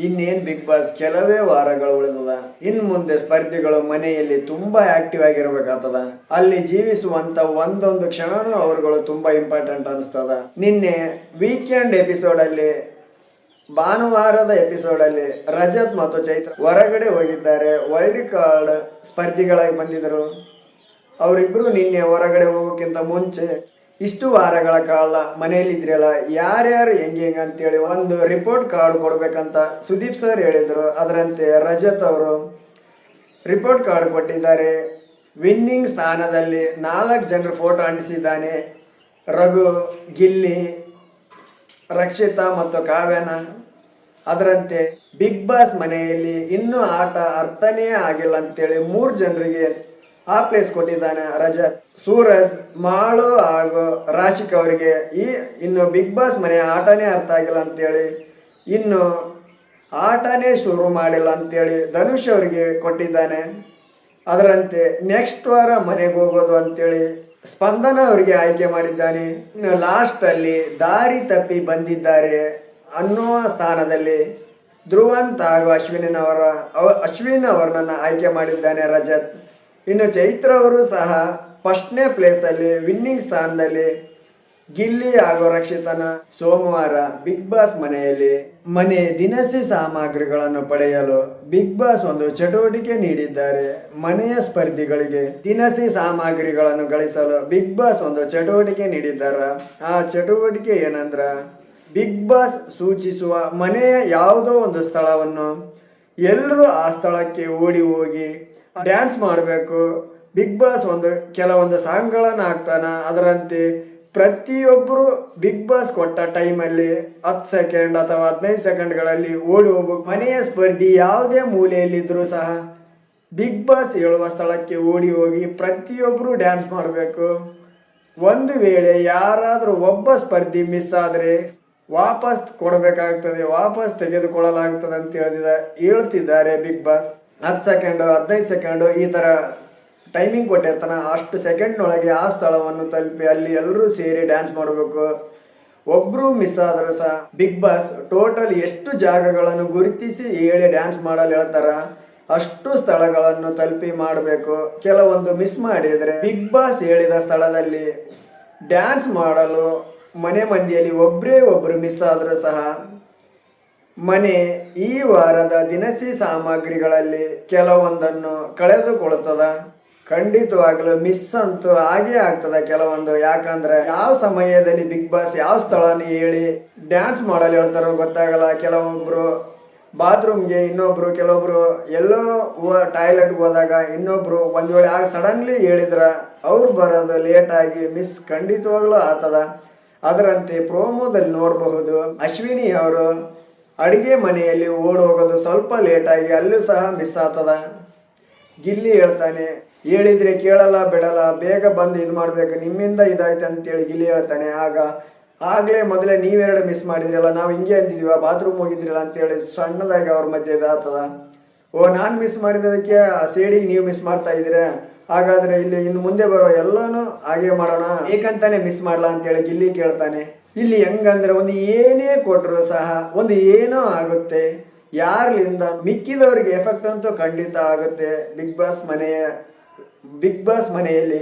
ಇನ್ನೇನ್ big boss ಕೆಲವೇ ವಾರಗಳು ಉಳಿದದ. ಇನ್ ಮುಂದೆ ಸ್ಪರ್ಧಿಗಳು ಮನೆಯಲ್ಲಿ ತುಂಬಾ ಆಕ್ಟಿವ್ ಆಗಿರ್ಬೇಕಾಗ್ತದ. ಅಲ್ಲಿ ಜೀವಿಸುವಂತ ಒಂದೊಂದು ಕ್ಷಣನೂ ಅವರುಗಳು ತುಂಬಾ ಇಂಪಾರ್ಟೆಂಟ್ ಅನಿಸ್ತದ. ನಿನ್ನೆ ವೀಕೆಂಡ್ ಎಪಿಸೋಡ್ ಅಲ್ಲಿ, ಭಾನುವಾರದ ಎಪಿಸೋಡ್ ಅಲ್ಲಿ ರಜತ್ ಮತ್ತು ಚೈತ್ರ ಹೊರಗಡೆ ಹೋಗಿದ್ದಾರೆ. ವೈಲ್ಡ್ ಕಾರ್ಡ್ ಸ್ಪರ್ಧಿಗಳಾಗಿ ಬಂದಿದ್ರು. ಅವರಿಬ್ರು ನಿನ್ನೆ ಹೊರಗಡೆ ಹೋಗೋಕ್ಕಿಂತ ಮುಂಚೆ ಇಷ್ಟು ವಾರಗಳ ಕಾಲ ಮನೆಯಲ್ಲಿ ಇದ್ರಲ್ಲ, ಯಾರ್ಯಾರು ಹೆಂಗೆ ಅಂತೇಳಿ ಒಂದು ರಿಪೋರ್ಟ್ ಕಾರ್ಡ್ ಕೊಡ್ಬೇಕಂತ ಸುದೀಪ್ ಸರ್ ಹೇಳಿದ್ರು. ಅದರಂತೆ ರಜತ್ ಅವರು ರಿಪೋರ್ಟ್ ಕಾರ್ಡ್ ಕೊಟ್ಟಿದ್ದಾರೆ. ವಿನ್ನಿಂಗ್ ಸ್ಥಾನದಲ್ಲಿ 4 ಜನರ ಫೋಟೋ ಅಂಟಿಸಿದ್ದಾನೆ. ರಘು, ಗಿಲ್ಲಿ, ರಕ್ಷಿತಾ ಮತ್ತು ಕಾವ್ಯನ. ಅದರಂತೆ ಬಿಗ್ ಬಾಸ್ ಮನೆಯಲ್ಲಿ ಇನ್ನೂ ಆಟ ಅರ್ಥನೇ ಆಗಿಲ್ಲ ಅಂತೇಳಿ 3 ಜನರಿಗೆ ಆ ಪ್ಲೇಸ್ ಕೊಟ್ಟಿದ್ದಾನೆ ರಜತ್. ಸೂರಜ್, ಮಾಳು ಹಾಗೂ ರಾಶಿಕ್ ಅವರಿಗೆ ಇನ್ನು ಬಿಗ್ ಬಾಸ್ ಮನೆ ಆಟನೇ ಅರ್ಥ ಆಗಿಲ್ಲ ಅಂತೇಳಿ, ಇನ್ನು ಆಟನೇ ಶುರು ಮಾಡಿಲ್ಲ ಅಂತೇಳಿ ಧನುಷ್ ಅವರಿಗೆ ಕೊಟ್ಟಿದ್ದಾನೆ. ಅದರಂತೆ ನೆಕ್ಸ್ಟ್ ವಾರ ಮನೆಗೆ ಹೋಗೋದು ಅಂತೇಳಿ ಸ್ಪಂದನ ಅವರಿಗೆ ಆಯ್ಕೆ ಮಾಡಿದ್ದಾನೆ. ಇನ್ನು ಲಾಸ್ಟಲ್ಲಿ ದಾರಿ ತಪ್ಪಿ ಬಂದಿದ್ದಾರೆ ಅನ್ನುವ ಸ್ಥಾನದಲ್ಲಿ ಧ್ರುವಂತ್ ಹಾಗೂ ಅಶ್ವಿನ್ ಅವರನ್ನ ಆಯ್ಕೆ ಮಾಡಿದ್ದಾನೆ ರಜತ್. ಇನ್ನು ಚೈತ್ರ ಅವರು ಸಹ ಫಸ್ಟ್ನೇ ಪ್ಲೇಸಲ್ಲಿ ವಿನ್ನಿಂಗ್ ಸ್ಥಾನದಲ್ಲಿ ಗಿಲ್ಲಿ ಹಾಗೂ ರಕ್ಷಿತನ. ಸೋಮವಾರ ಬಿಗ್ ಬಾಸ್ ಮನೆಯಲ್ಲಿ ದಿನಸಿ ಸಾಮಗ್ರಿಗಳನ್ನು ಪಡೆಯಲು ಬಿಗ್ ಬಾಸ್ ಒಂದು ಚಟುವಟಿಕೆ ನೀಡಿದ್ದಾರೆ. ಮನೆಯ ಸ್ಪರ್ಧಿಗಳಿಗೆ ದಿನಸಿ ಸಾಮಗ್ರಿಗಳನ್ನು ಗಳಿಸಲು ಬಿಗ್ ಬಾಸ್ ಒಂದು ಚಟುವಟಿಕೆ ನೀಡಿದ್ದಾರೆ. ಆ ಚಟುವಟಿಕೆ ಏನಂದ್ರ, ಬಿಗ್ ಬಾಸ್ ಸೂಚಿಸುವ ಮನೆಯ ಯಾವುದೋ ಒಂದು ಸ್ಥಳವನ್ನು ಎಲ್ಲರೂ ಆ ಸ್ಥಳಕ್ಕೆ ಓಡಿ ಹೋಗಿ ಡ್ಯಾನ್ಸ್ ಮಾಡಬೇಕು. ಬಿಗ್ ಬಾಸ್ ಕೆಲವೊಂದು ಸಾಂಗ್ಗಳನ್ನು ಹಾಕ್ತಾನ. ಅದರಂತೆ ಪ್ರತಿಯೊಬ್ಬರು ಬಿಗ್ ಬಾಸ್ ಕೊಟ್ಟ ಟೈಮಲ್ಲಿ 10 ಸೆಕೆಂಡ್ ಅಥವಾ 15 ಸೆಕೆಂಡ್ಗಳಲ್ಲಿ ಓಡಿ ಹೋಗ್ಬೇಕು. ಮನೆಯ ಸ್ಪರ್ಧಿ ಯಾವುದೇ ಮೂಲೆಯಲ್ಲಿದ್ದರೂ ಸಹ ಬಿಗ್ ಬಾಸ್ ಹೇಳುವ ಸ್ಥಳಕ್ಕೆ ಓಡಿ ಹೋಗಿ ಪ್ರತಿಯೊಬ್ಬರು ಡ್ಯಾನ್ಸ್ ಮಾಡಬೇಕು. ಒಂದು ವೇಳೆ ಯಾರಾದರೂ ಒಬ್ಬ ಸ್ಪರ್ಧಿ ಮಿಸ್ ಆದರೆ ವಾಪಸ್ ಕೊಡಬೇಕಾಗ್ತದೆ, ವಾಪಸ್ ತೆಗೆದುಕೊಳ್ಳಲಾಗ್ತದೆ ಅಂತ ಹೇಳ್ತಿದ್ದಾರೆ ಬಿಗ್ ಬಾಸ್. 10 ಸೆಕೆಂಡು 15 ಸೆಕೆಂಡು ಈ ಥರ ಟೈಮಿಂಗ್ ಕೊಟ್ಟಿರ್ತಾನೆ. ಅಷ್ಟು ಸೆಕೆಂಡ್ನೊಳಗೆ ಆ ಸ್ಥಳವನ್ನು ತಲುಪಿ ಅಲ್ಲಿ ಎಲ್ಲರೂ ಸೇರಿ ಡ್ಯಾನ್ಸ್ ಮಾಡಬೇಕು. ಒಬ್ಬರು ಮಿಸ್ ಆದರೂ ಸಹ ಬಿಗ್ ಬಾಸ್ ಟೋಟಲ್ ಎಷ್ಟು ಜಾಗಗಳನ್ನು ಗುರುತಿಸಿ ಹೇಳಿ ಡ್ಯಾನ್ಸ್ ಮಾಡಲು ಹೇಳ್ತಾರ ಅಷ್ಟು ಸ್ಥಳಗಳನ್ನು ತಲುಪಿ ಮಾಡಬೇಕು. ಕೆಲವೊಂದು ಮಿಸ್ ಮಾಡಿದರೆ ಬಿಗ್ ಬಾಸ್ ಹೇಳಿದ ಸ್ಥಳದಲ್ಲಿ ಡ್ಯಾನ್ಸ್ ಮಾಡಲು ಮನೆ ಮಂದಿಯಲ್ಲಿ ಒಬ್ಬರು ಮಿಸ್ ಆದರೂ ಸಹ ಮನೆ ಈ ವಾರದ ದಿನಸಿ ಸಾಮಗ್ರಿಗಳಲ್ಲಿ ಕೆಲವೊಂದನ್ನು ಕಳೆದುಕೊಳ್ತದ. ಖಂಡಿತವಾಗಲೂ ಮಿಸ್ ಅಂತೂ ಆಗೇ ಆಗ್ತದ ಕೆಲವೊಂದು. ಯಾಕಂದ್ರೆ ಯಾವ ಸಮಯದಲ್ಲಿ ಬಿಗ್ ಬಾಸ್ ಯಾವ ಸ್ಥಳನ ಹೇಳಿ ಡ್ಯಾನ್ಸ್ ಮಾಡಲು ಹೇಳ್ತಾರೋ ಗೊತ್ತಾಗಲ್ಲ. ಕೆಲವೊಬ್ರು ಬಾತ್ರೂಮ್ಗೆ, ಇನ್ನೊಬ್ರು ಕೆಲವೊಬ್ರು ಎಲ್ಲೋ ಟಾಯ್ಲೆಟ್ಗೆ ಹೋದಾಗ, ಇನ್ನೊಬ್ರು ಒಂದು ವೇಳೆ ಸಡನ್ಲಿ ಹೇಳಿದ್ರ ಅವ್ರು ಬರೋದು ಲೇಟ್ ಆಗಿ ಮಿಸ್ ಖಂಡಿತವಾಗ್ಲೂ ಆಗ್ತದ. ಅದರಂತೆ ಪ್ರೋಮೋದಲ್ಲಿ ನೋಡಬಹುದು, ಅಶ್ವಿನಿ ಅವರು ಅಡುಗೆ ಮನೆಯಲ್ಲಿ ಓಡೋಗೋದು ಸ್ವಲ್ಪ ಲೇಟಾಗಿ ಅಲ್ಲೂ ಸಹ ಮಿಸ್ ಆಗ್ತದ. ಗಿಲ್ಲಿ ಹೇಳ್ತಾನೆ, ಹೇಳಿದ್ರೆ ಕೇಳಲ್ಲ ಬಿಡಲ್ಲ, ಬೇಗ ಬಂದು ಇದು ಮಾಡಬೇಕು, ನಿಮ್ಮಿಂದ ಇದಾಯ್ತು ಅಂತೇಳಿ ಗಿಲ್ಲಿ ಹೇಳ್ತಾನೆ. ಆಗಲೇ ಮೊದಲೇ ನೀವೆರಡು ಮಿಸ್ ಮಾಡಿದ್ರಲ್ಲ, ನಾವು ಹಿಂಗೆ ಅಂತಿದೀವ, ಬಾತ್ರೂಮ್ ಹೋಗಿದ್ರಲ್ಲ ಅಂತೇಳಿ ಸಣ್ಣದಾಗಿ ಅವ್ರ ಮಧ್ಯೆ ಇದಾಗ್ತದ. ನಾನು ಮಿಸ್ ಮಾಡಿದ್ದಕ್ಕೆ ಆ ಸೇಡಿಗೆ ನೀವು ಮಿಸ್ ಮಾಡ್ತಾ ಇದ್ದೀರಾ, ಹಾಗಾದ್ರೆ ಇಲ್ಲಿ ಇನ್ನು ಮುಂದೆ ಬರೋ ಎಲ್ಲಾನು ಹಾಗೆ ಮಾಡೋಣ, ಏಕಂತಾನೆ ಮಿಸ್ ಮಾಡಲ್ಲ ಅಂತೇಳಿ ಗಿಲ್ಲಿ ಕೇಳ್ತಾನೆ. ಇಲ್ಲಿ ಹೆಂಗಂದ್ರೆ ಒಂದು ಏನೇ ಕೊಟ್ಟರು ಸಹ ಒಂದು ಏನೋ ಆಗುತ್ತೆ, ಯಾರ್ಲಿಂದ ಮಿಕ್ಕಿದವ್ರಿಗೆ ಎಫೆಕ್ಟ್ ಅಂತೂ ಖಂಡಿತ ಆಗುತ್ತೆ. ಬಿಗ್ ಬಾಸ್ ಮನೆಯಲ್ಲಿ